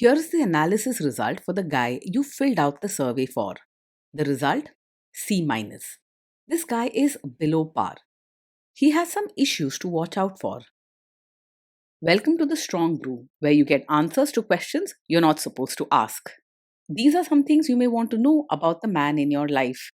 Here's the analysis result for the guy you filled out the survey for. The result? C minus. This guy is below par. He has some issues to watch out for. Welcome to the Strong Brew, where you get answers to questions you're not supposed to ask. These are some things you may want to know about the man in your life.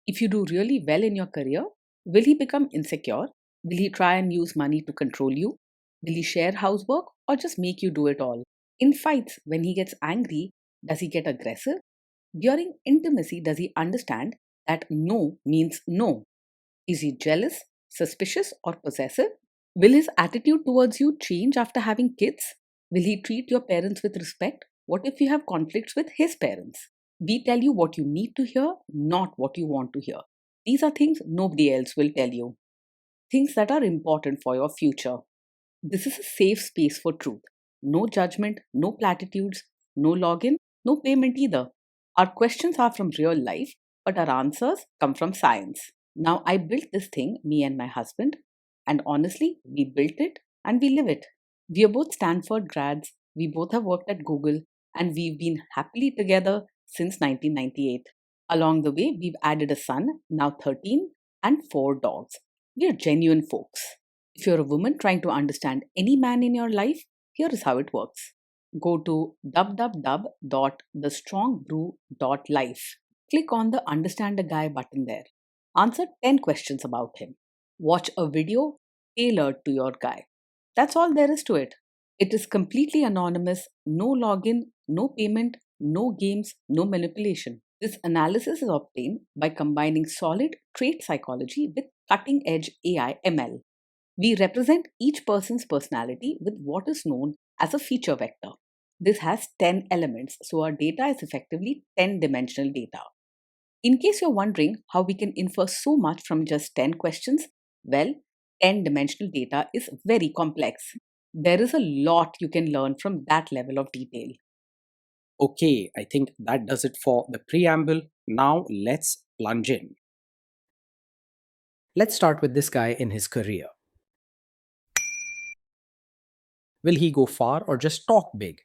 If you do really well in your career, will he become insecure? Will he try and use money to control you? Will he share housework or just make you do it all? In fights, when he gets angry, does he get aggressive? During intimacy, does he understand that no means no? Is he jealous, suspicious, or possessive? Will his attitude towards you change after having kids? Will he treat your parents with respect? What if you have conflicts with his parents? We tell you what you need to hear, not what you want to hear. These are things nobody else will tell you. Things that are important for your future. This is a safe space for truth. No judgment, no platitudes, no login, no payment either. Our questions are from real life, but our answers come from science. Now, I built this thing, me and my husband, and honestly, we built it and we live it. We are both Stanford grads, we both have worked at Google, and we've been happily together since 1998. Along the way, we've added a son, now 13, and 4 dogs. We are genuine folks. If you're a woman trying to understand any man in your life, here is how it works. Go to www.thestrongbrew.life. Click on the Understand a Guy button there. Answer 10 questions about him. Watch a video tailored to your guy. That's all there is to it. It is completely anonymous, no login, no payment, no games, no manipulation. This analysis is obtained by combining solid trait psychology with cutting edge AI ML. We represent each person's personality with what is known as a feature vector. This has 10 elements, so our data is effectively 10-dimensional data. In case you're wondering how we can infer so much from just 10 questions, well, 10-dimensional data is very complex. There is a lot you can learn from that level of detail. Okay, I think that does it for the preamble. Now let's plunge in. Let's start with this guy in his career. Will he go far or just talk big?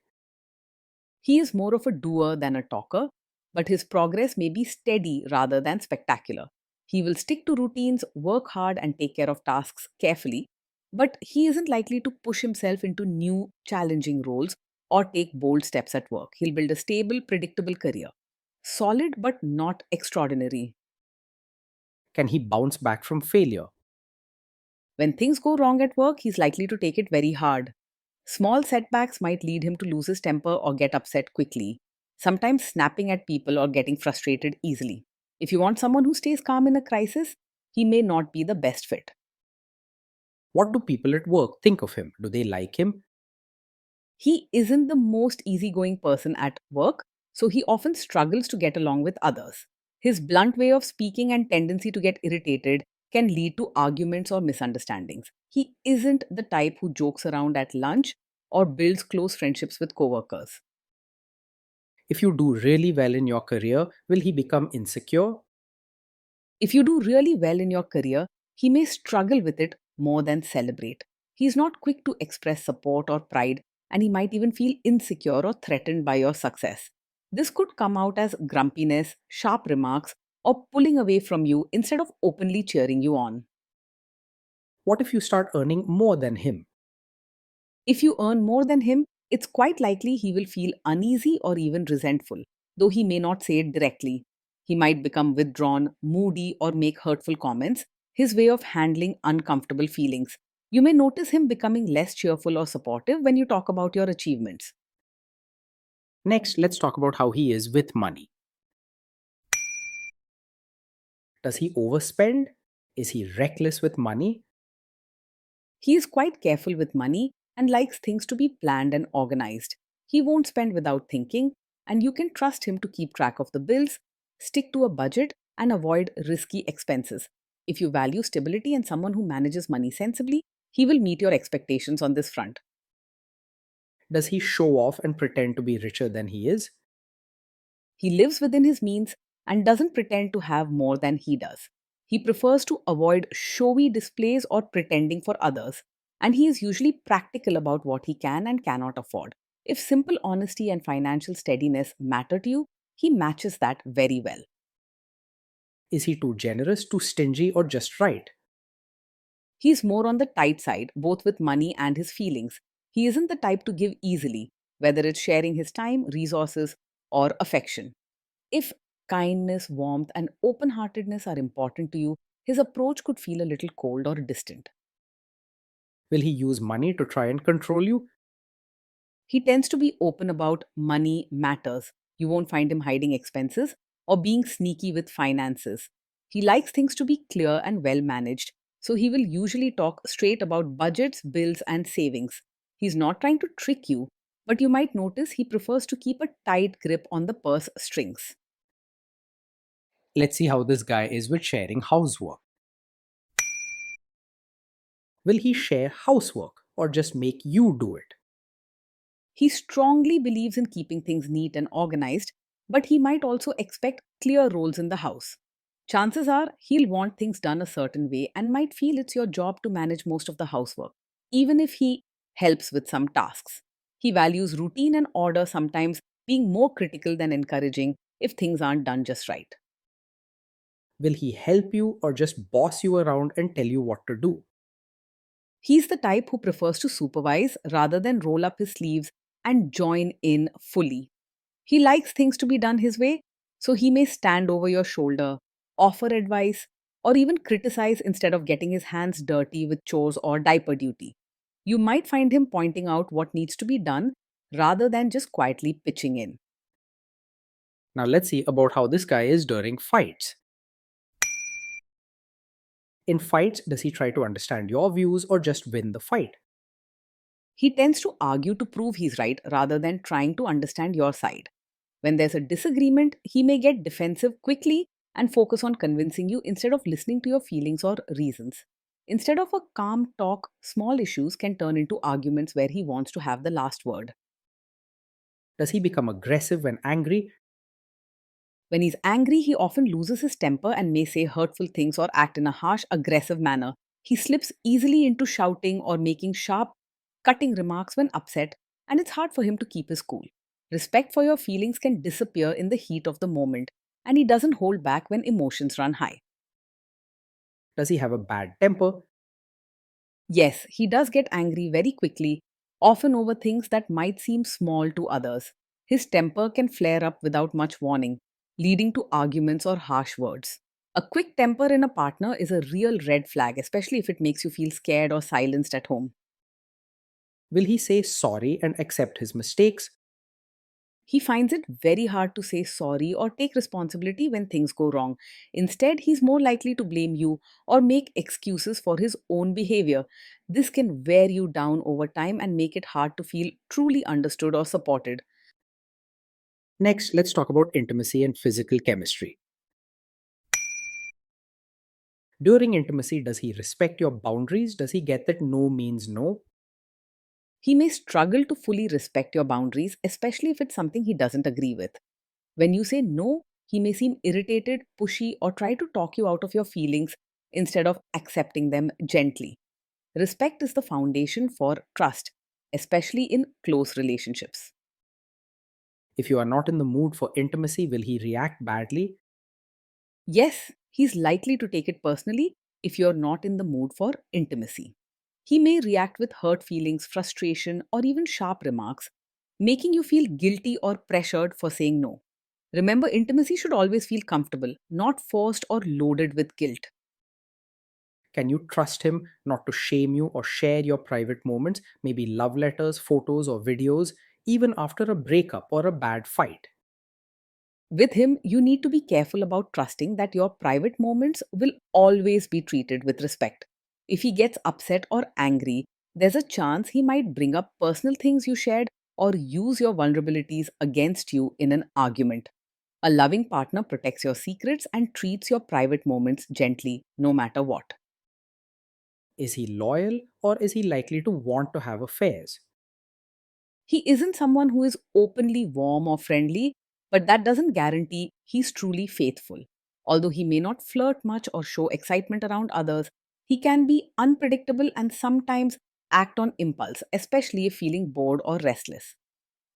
He is more of a doer than a talker, but his progress may be steady rather than spectacular. He will stick to routines, work hard, and take care of tasks carefully, but he isn't likely to push himself into new, challenging roles or take bold steps at work. He'll build a stable, predictable career. Solid but not extraordinary. Can he bounce back from failure? When things go wrong at work, he's likely to take it very hard. Small setbacks might lead him to lose his temper or get upset quickly, sometimes snapping at people or getting frustrated easily. If you want someone who stays calm in a crisis, he may not be the best fit. What do people at work think of him? Do they like him? He isn't the most easygoing person at work, so he often struggles to get along with others. His blunt way of speaking and tendency to get irritated can lead to arguments or misunderstandings. He isn't the type who jokes around at lunch or builds close friendships with coworkers. If you do really well in your career, will he become insecure? If you do really well in your career, he may struggle with it more than celebrate. He is not quick to express support or pride, and he might even feel insecure or threatened by your success. This could come out as grumpiness, sharp remarks, or pulling away from you instead of openly cheering you on. What if you start earning more than him? If you earn more than him, it's quite likely he will feel uneasy or even resentful, though he may not say it directly. He might become withdrawn, moody, or make hurtful comments, his way of handling uncomfortable feelings. You may notice him becoming less cheerful or supportive when you talk about your achievements. Next, let's talk about how he is with money. Does he overspend? Is he reckless with money? He is quite careful with money and likes things to be planned and organized. He won't spend without thinking, and you can trust him to keep track of the bills, stick to a budget, and avoid risky expenses. If you value stability and someone who manages money sensibly, he will meet your expectations on this front. Does he show off and pretend to be richer than he is? He lives within his means and doesn't pretend to have more than he does. He prefers to avoid showy displays or pretending for others, and he is usually practical about what he can and cannot afford. If simple honesty and financial steadiness matter to you, he matches that very well. Is he too generous, too stingy, or just right? He's more on the tight side, both with money and his feelings. He isn't the type to give easily, whether it's sharing his time, resources, or affection. If kindness, warmth, and open heartedness are important to you, his approach could feel a little cold or distant. Will he use money to try and control you? He tends to be open about money matters. You won't find him hiding expenses or being sneaky with finances. He likes things to be clear and well managed, so he will usually talk straight about budgets, bills, and savings. He's not trying to trick you, but you might notice he prefers to keep a tight grip on the purse strings. Let's see how this guy is with sharing housework. Will he share housework or just make you do it? He strongly believes in keeping things neat and organized, but he might also expect clear roles in the house. Chances are he'll want things done a certain way and might feel it's your job to manage most of the housework, even if he helps with some tasks. He values routine and order, sometimes being more critical than encouraging if things aren't done just right. Will he help you or just boss you around and tell you what to do? He's the type who prefers to supervise rather than roll up his sleeves and join in fully. He likes things to be done his way, so he may stand over your shoulder, offer advice, or even criticize instead of getting his hands dirty with chores or diaper duty. You might find him pointing out what needs to be done rather than just quietly pitching in. Now let's see about how this guy is during fights. In fights, does he try to understand your views or just win the fight? He tends to argue to prove he's right rather than trying to understand your side. When there's a disagreement, he may get defensive quickly and focus on convincing you instead of listening to your feelings or reasons. Instead of a calm talk, small issues can turn into arguments where he wants to have the last word. Does he become aggressive when angry? When he's angry, he often loses his temper and may say hurtful things or act in a harsh, aggressive manner. He slips easily into shouting or making sharp, cutting remarks when upset, and it's hard for him to keep his cool. Respect for your feelings can disappear in the heat of the moment, and he doesn't hold back when emotions run high. Does he have a bad temper? Yes, he does get angry very quickly, often over things that might seem small to others. His temper can flare up without much warning, leading to arguments or harsh words. A quick temper in a partner is a real red flag, especially if it makes you feel scared or silenced at home. Will he say sorry and accept his mistakes? He finds it very hard to say sorry or take responsibility when things go wrong. Instead, he's more likely to blame you or make excuses for his own behavior. This can wear you down over time and make it hard to feel truly understood or supported. Next, let's talk about intimacy and physical chemistry. During intimacy, does he respect your boundaries? Does he get that no means no? He may struggle to fully respect your boundaries, especially if it's something he doesn't agree with. When you say no, he may seem irritated, pushy, or try to talk you out of your feelings instead of accepting them gently. Respect is the foundation for trust, especially in close relationships. If you are not in the mood for intimacy, will he react badly? Yes, he's likely to take it personally if you're not in the mood for intimacy. He may react with hurt feelings, frustration, or even sharp remarks, making you feel guilty or pressured for saying no. Remember, intimacy should always feel comfortable, not forced or loaded with guilt. Can you trust him not to shame you or share your private moments, maybe love letters, photos, or videos, even after a breakup or a bad fight? With him, you need to be careful about trusting that your private moments will always be treated with respect. If he gets upset or angry, there's a chance he might bring up personal things you shared or use your vulnerabilities against you in an argument. A loving partner protects your secrets and treats your private moments gently, no matter what. Is he loyal or is he likely to want to have affairs? He isn't someone who is openly warm or friendly, but that doesn't guarantee he's truly faithful. Although he may not flirt much or show excitement around others, he can be unpredictable and sometimes act on impulse, especially if feeling bored or restless.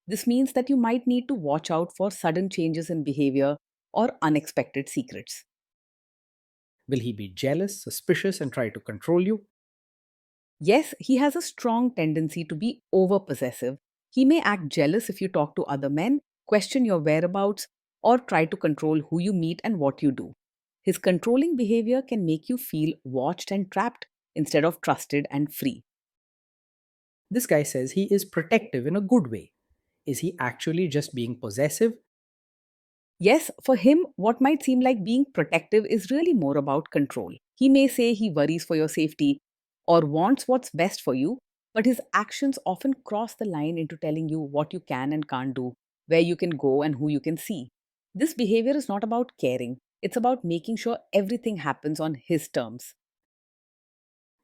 This means that you might need to watch out for sudden changes in behavior or unexpected secrets. Will he be jealous, suspicious, and try to control you? Yes, he has a strong tendency to be over possessive. He may act jealous if you talk to other men, question your whereabouts, or try to control who you meet and what you do. His controlling behavior can make you feel watched and trapped instead of trusted and free. This guy says he is protective in a good way. Is he actually just being possessive? Yes, for him, what might seem like being protective is really more about control. He may say he worries for your safety or wants what's best for you, but his actions often cross the line into telling you what you can and can't do, where you can go, and who you can see. This behavior is not about caring, it's about making sure everything happens on his terms.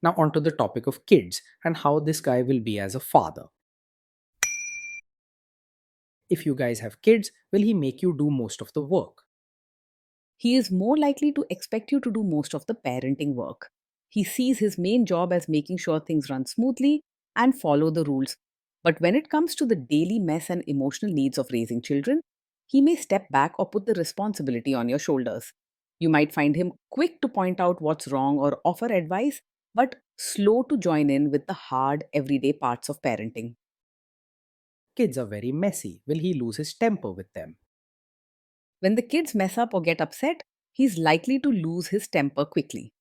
Now, onto the topic of kids and how this guy will be as a father. If you guys have kids, will he make you do most of the work? He is more likely to expect you to do most of the parenting work. He sees his main job as making sure things run smoothly and follow the rules. But when it comes to the daily mess and emotional needs of raising children, he may step back or put the responsibility on your shoulders. You might find him quick to point out what's wrong or offer advice, but slow to join in with the hard, everyday parts of parenting. Kids are very messy. Will he lose his temper with them? When the kids mess up or get upset, he's likely to lose his temper quickly.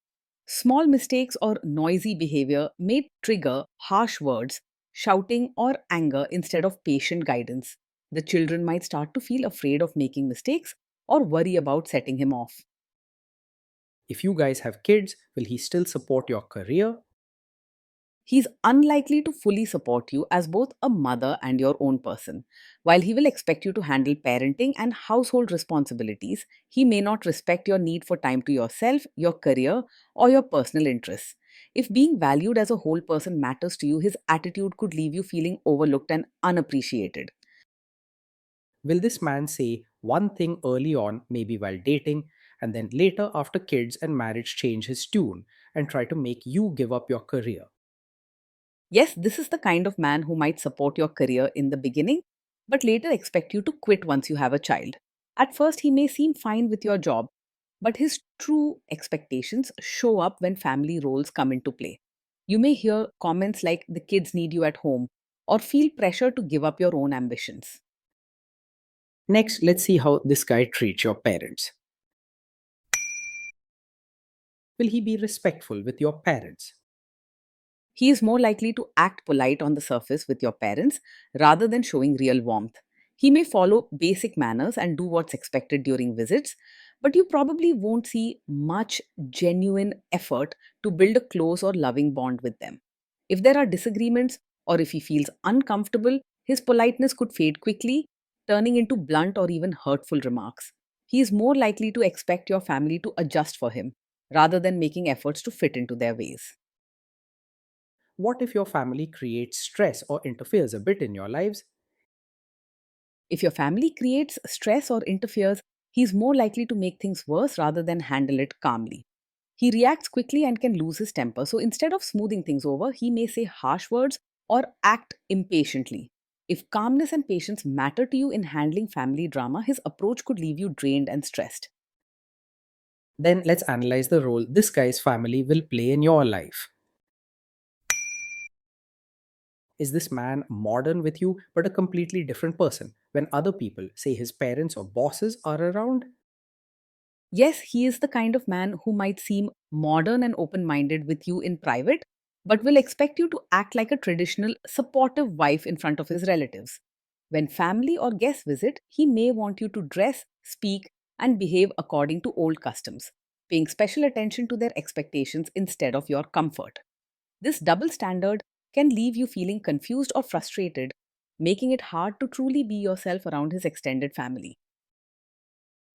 Small mistakes or noisy behavior may trigger harsh words, shouting, or anger instead of patient guidance. The children might start to feel afraid of making mistakes or worry about setting him off. If you guys have kids, will he still support your career? He's unlikely to fully support you as both a mother and your own person. While he will expect you to handle parenting and household responsibilities, he may not respect your need for time to yourself, your career, or your personal interests. If being valued as a whole person matters to you, his attitude could leave you feeling overlooked and unappreciated. Will this man say one thing early on, maybe while dating, and then later after kids and marriage change his tune and try to make you give up your career? Yes, this is the kind of man who might support your career in the beginning, but later expect you to quit once you have a child. At first, he may seem fine with your job, but his true expectations show up when family roles come into play. You may hear comments like, the kids need you at home, or feel pressure to give up your own ambitions. Next, let's see how this guy treats your parents. Will he be respectful with your parents? He is more likely to act polite on the surface with your parents rather than showing real warmth. He may follow basic manners and do what's expected during visits, but you probably won't see much genuine effort to build a close or loving bond with them. If there are disagreements or if he feels uncomfortable, his politeness could fade quickly, turning into blunt or even hurtful remarks. He is more likely to expect your family to adjust for him rather than making efforts to fit into their ways. What if your family creates stress or interferes a bit in your lives? If your family creates stress or interferes, he's more likely to make things worse rather than handle it calmly. He reacts quickly and can lose his temper, so instead of smoothing things over, he may say harsh words or act impatiently. If calmness and patience matter to you in handling family drama, his approach could leave you drained and stressed. Then let's analyze the role this guy's family will play in your life. Is this man modern with you but a completely different person when other people, say his parents or bosses, are around? Yes, he is the kind of man who might seem modern and open minded with you in private, but will expect you to act like a traditional, supportive wife in front of his relatives. When family or guests visit, he may want you to dress, speak, and behave according to old customs, paying special attention to their expectations instead of your comfort. This double standard can leave you feeling confused or frustrated, making it hard to truly be yourself around his extended family.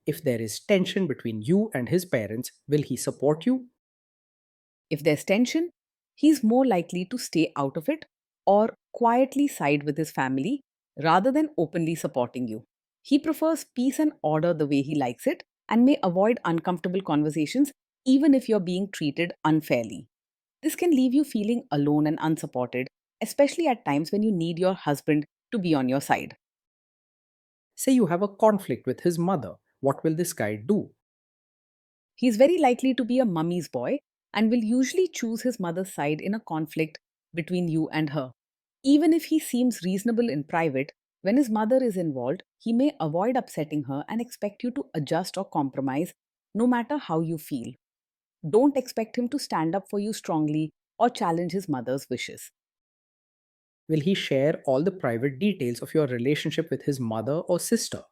If there is tension between you and his parents, will he support you? If there's tension, he's more likely to stay out of it or quietly side with his family rather than openly supporting you. He prefers peace and order the way he likes it and may avoid uncomfortable conversations even if you're being treated unfairly. This can leave you feeling alone and unsupported, especially at times when you need your husband to be on your side. Say you have a conflict with his mother. What will this guy do? He's very likely to be a mummy's boy and will usually choose his mother's side in a conflict between you and her. Even if he seems reasonable in private, when his mother is involved, he may avoid upsetting her and expect you to adjust or compromise no matter how you feel. Don't expect him to stand up for you strongly or challenge his mother's wishes. Will he share all the private details of your relationship with his mother or sister?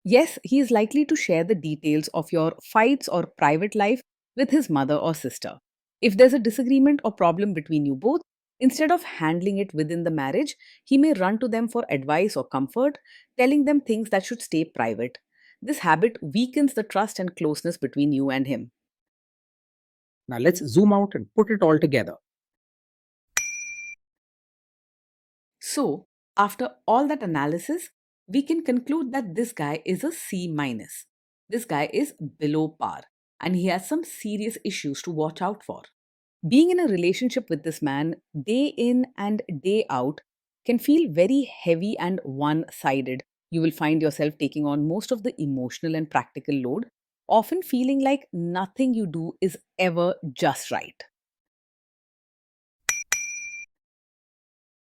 Yes, he is likely to share the details of your fights or private life with his mother or sister. If there's a disagreement or problem between you both, instead of handling it within the marriage, he may run to them for advice or comfort, telling them things that should stay private. This habit weakens the trust and closeness between you and him. Now let's zoom out and put it all together. So, after all that analysis, we can conclude that this guy is a C minus. This guy is below par and he has some serious issues to watch out for. Being in a relationship with this man day in and day out can feel very heavy and one sided. You will find yourself taking on most of the emotional and practical load, often feeling like nothing you do is ever just right.